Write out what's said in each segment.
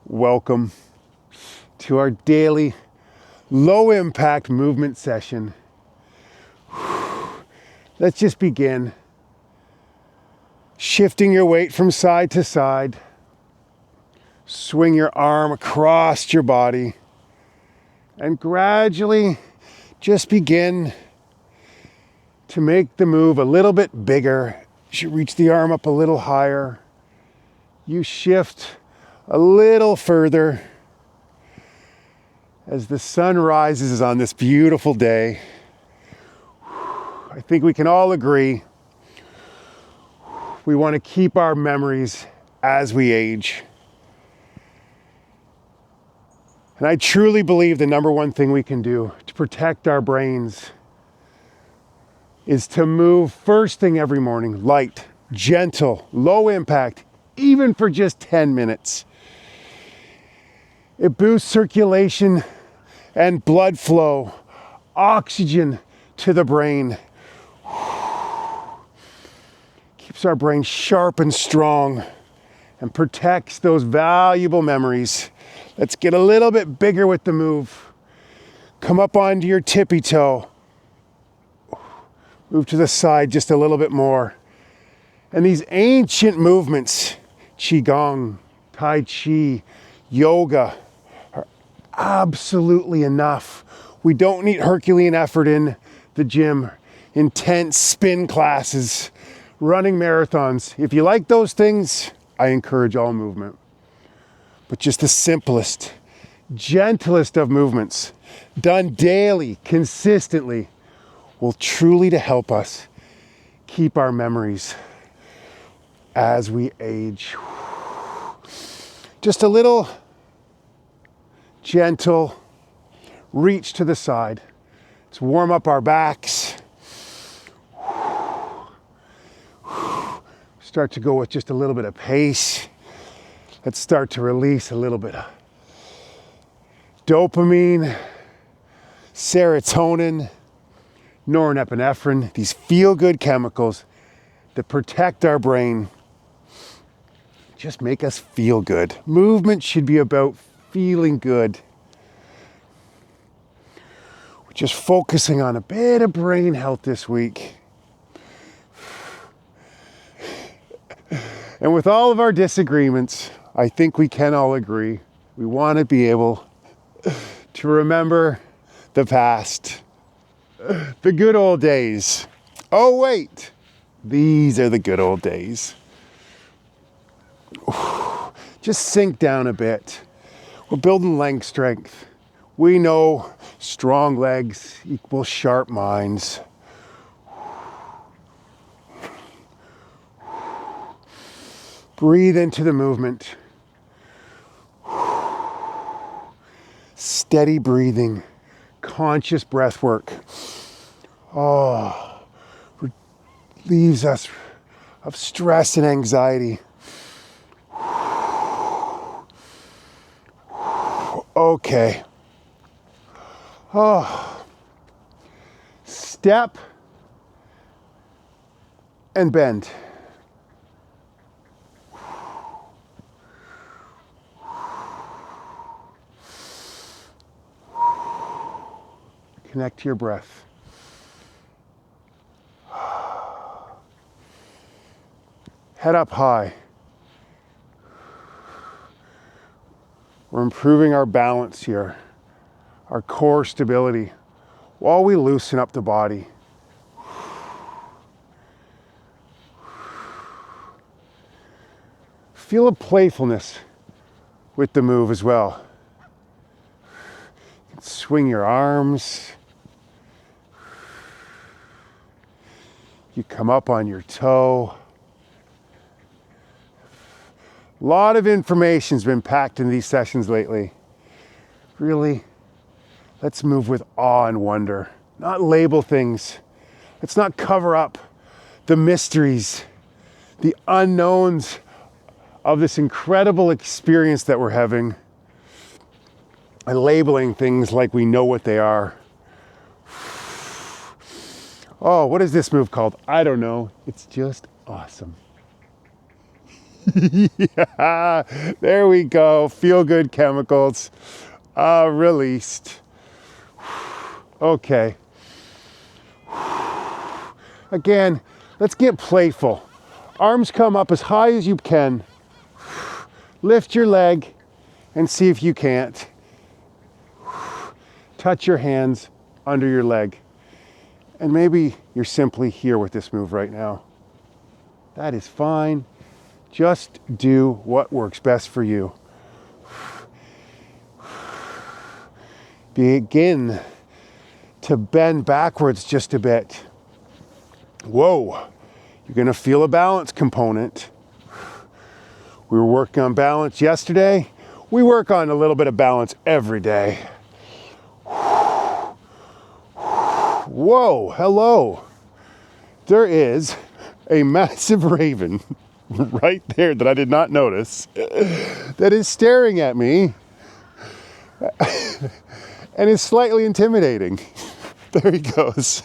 welcome to our daily low impact movement session. Let's just begin. Shifting your weight from side to side. Swing your arm across your body and gradually just begin to make the move a little bit bigger. You should reach the arm up a little higher. You shift a little further as the sun rises on this beautiful day. I think we can all agree we want to keep our memories as we age. And I truly believe the number one thing we can do to protect our brains is to move first thing every morning, light, gentle, low impact, even for just 10 minutes. It boosts circulation and blood flow, oxygen to the brain. Keeps our brain sharp and strong and protects those valuable memories. Let's get a little bit bigger with the move. Come up onto your tippy toe. Move to the side just a little bit more. And these ancient movements, Qigong, Tai Chi, yoga, are absolutely enough. We don't need Herculean effort in the gym, intense spin classes, running marathons. If you like those things, I encourage all movement. But just the simplest, gentlest of movements, done daily, consistently, will truly to help us keep our memories as we age. Just a little gentle reach to the side. Let's warm up our backs. Start to go with just a little bit of pace. Let's start to release a little bit of dopamine, serotonin, norepinephrine, these feel-good chemicals that protect our brain, just make us feel good. Movement should be about feeling good. We're just focusing on a bit of brain health this week. And with all of our disagreements, I think we can all agree we want to be able to remember the past. The good old days. Oh wait, these are the good old days. Just sink down a bit. We're building leg strength. We know strong legs equal sharp minds. Breathe into the movement. Steady breathing. Conscious breath work. Relieves us of stress and anxiety. Okay. Step and bend. Connect to your breath. Head up high. We're improving our balance here, our core stability, while we loosen up the body. Feel a playfulness with the move as well. Swing your arms. You come up on your toe. A lot of information's been packed in these sessions lately. Really, let's move with awe and wonder, not label things. Let's not cover up the mysteries, the unknowns of this incredible experience that we're having, and labeling things like we know what they are. Oh, what is this move called? I don't know. It's just awesome. Yeah, there we go. Feel good chemicals released. Okay. Again, let's get playful. Arms come up as high as you can. Lift your leg and see if you can't. Touch your hands under your leg. And maybe you're simply here with this move right now. That is fine. Just do what works best for you. Begin to bend backwards just a bit. Whoa, you're gonna feel a balance component. We were working on balance yesterday. We work on a little bit of balance every day. Whoa, hello. There is a massive raven right there that I did not notice that is staring at me and is slightly intimidating. There he goes.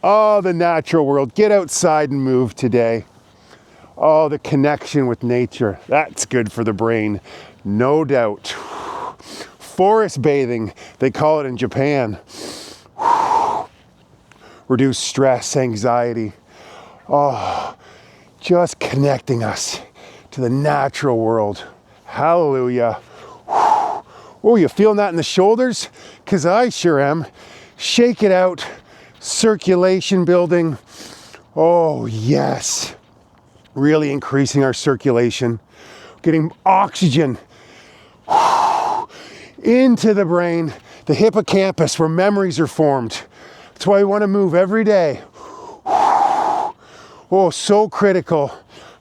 Oh, the natural world. Get outside and move today. Oh, the connection with nature. That's good for the brain, no doubt. Forest bathing, they call it in Japan. Reduce stress, anxiety. Oh, just connecting us to the natural world. Hallelujah. Oh, you feeling that in the shoulders? Because I sure am. Shake it out. Circulation building. Oh, yes. Really increasing our circulation. Getting oxygen into the brain, the hippocampus where memories are formed. That's why we want to move every day. Oh, so critical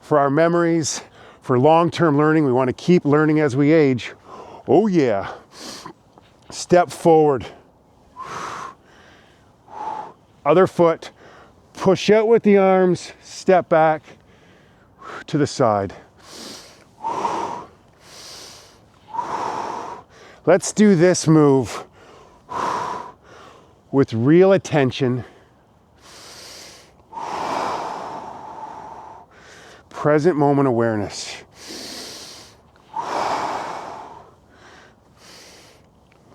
for our memories, for long-term learning. We want to keep learning as we age. Oh yeah. Step forward. Other foot. Push out with the arms. Step back to the side. Let's do this move with real attention. Present moment awareness.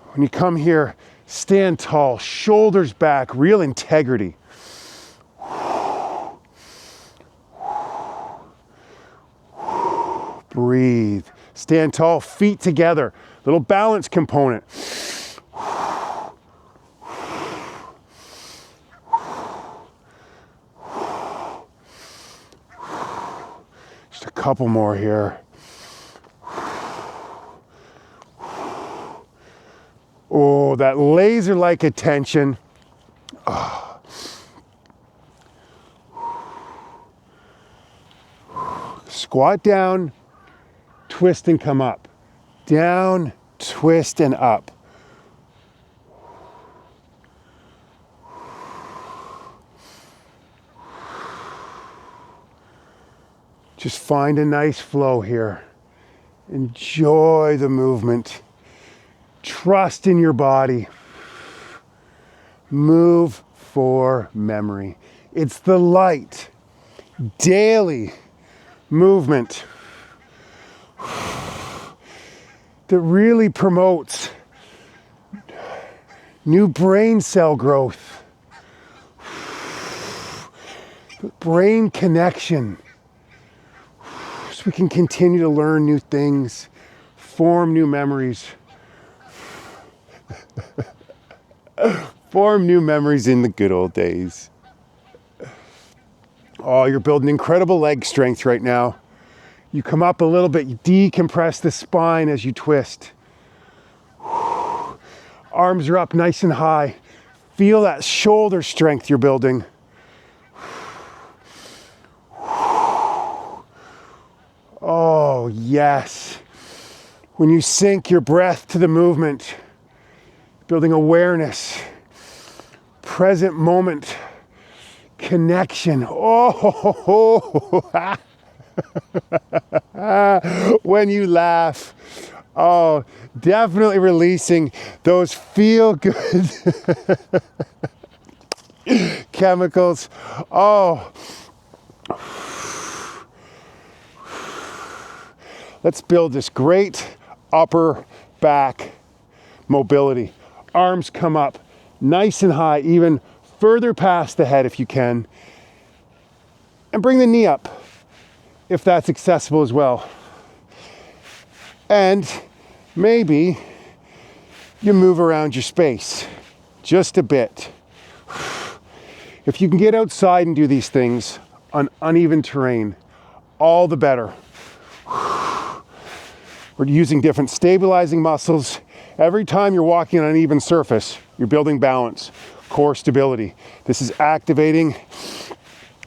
When you come here, stand tall, shoulders back, real integrity. Breathe. Stand tall, feet together. Little balance component. Just a couple more here. Oh, that laser-like attention. Oh. Squat down, twist and come up. Down, twist and up. Just find a nice flow here. Enjoy the movement. Trust in your body. Move for memory. It's the light, daily movement that really promotes new brain cell growth, brain connection, so we can continue to learn new things, form new memories. Form new memories in the good old days. Oh, you're building incredible leg strength right now. You come up a little bit, you decompress the spine as you twist. Arms are up nice and high. Feel that shoulder strength you're building. Oh, yes. When you sync your breath to the movement, building awareness, present moment, connection. Oh, when you laugh, oh, definitely releasing those feel good chemicals. Oh, Let's build this great upper back mobility. Arms come up nice and high, even further past the head if you can. And bring the knee up if that's accessible as well. And maybe you move around your space just a bit. If you can get outside and do these things on uneven terrain, all the better. We're using different stabilizing muscles. Every time you're walking on an uneven surface, you're building balance, core stability. This is activating,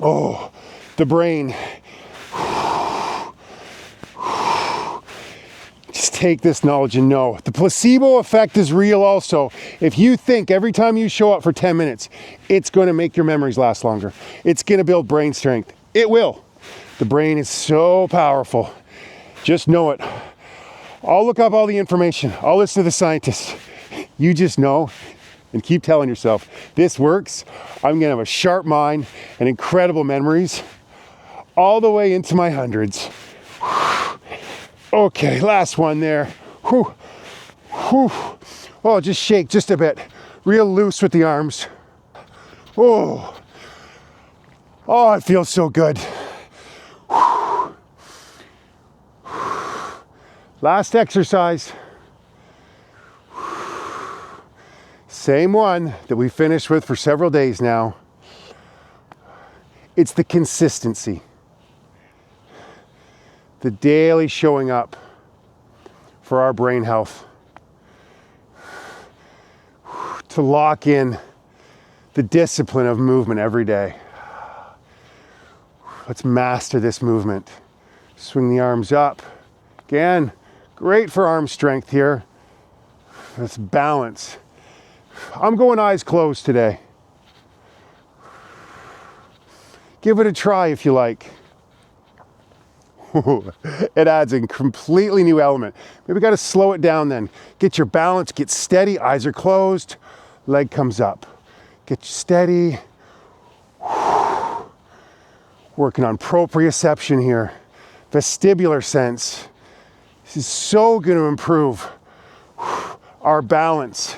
the brain. Just take this knowledge and know. The placebo effect is real also. If you think every time you show up for 10 minutes, it's going to make your memories last longer. It's going to build brain strength. It will. The brain is so powerful. Just know it. I'll look up all the information. I'll listen to the scientists. You just know and keep telling yourself, this works. I'm going to have a sharp mind and incredible memories all the way into my hundreds. Okay, last one there. Whew. Whew. Oh, just shake just a bit. Real loose with the arms. Oh, it feels so good. Last exercise. Same one that we finished with for several days now. It's the consistency. The daily showing up for our brain health. To lock in the discipline of movement every day. Let's master this movement. Swing the arms up. Again, great for arm strength here. Let's balance. I'm going eyes closed today. Give it a try if you like. It adds a completely new element. Maybe got to slow it down then. Get your balance, get steady, eyes are closed, leg comes up. Get steady. Working on proprioception here. Vestibular sense. This is so going to improve our balance.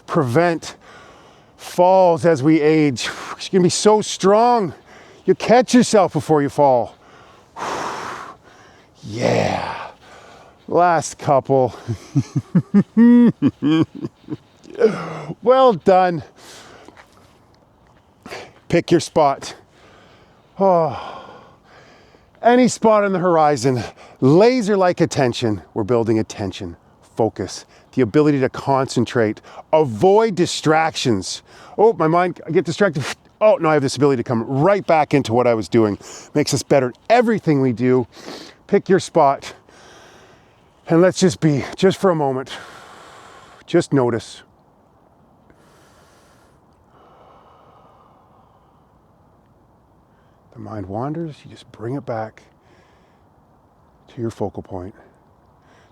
Prevent falls as we age. You're going to be so strong. You catch yourself before you fall. Yeah. Last couple. Well done. Pick your spot. Any spot on the horizon. Laser-like attention. We're building attention, focus, the ability to concentrate, avoid distractions. Oh, my mind, I get distracted. Oh, no, I have this ability to come right back into what I was doing. Makes us better at everything we do. Pick your spot. And let's just be, just for a moment, just notice. The mind wanders, you just bring it back to your focal point.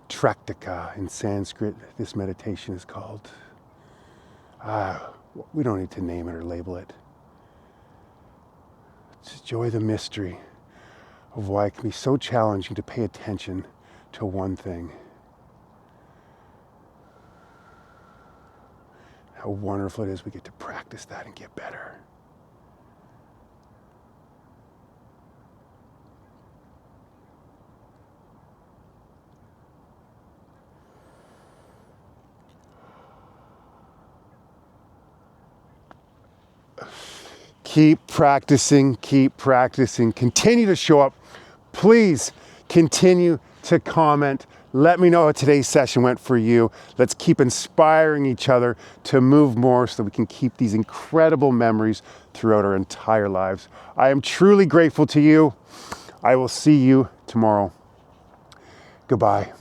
Traktika in Sanskrit, this meditation is called. We don't need to name it or label it. Let's enjoy the mystery of why it can be so challenging to pay attention to one thing. How wonderful it is we get to practice that and get better. Keep practicing, continue to show up. Please continue to comment. Let me know how today's session went for you. Let's keep inspiring each other to move more so that we can keep these incredible memories throughout our entire lives. I am truly grateful to you. I will see you tomorrow. Goodbye.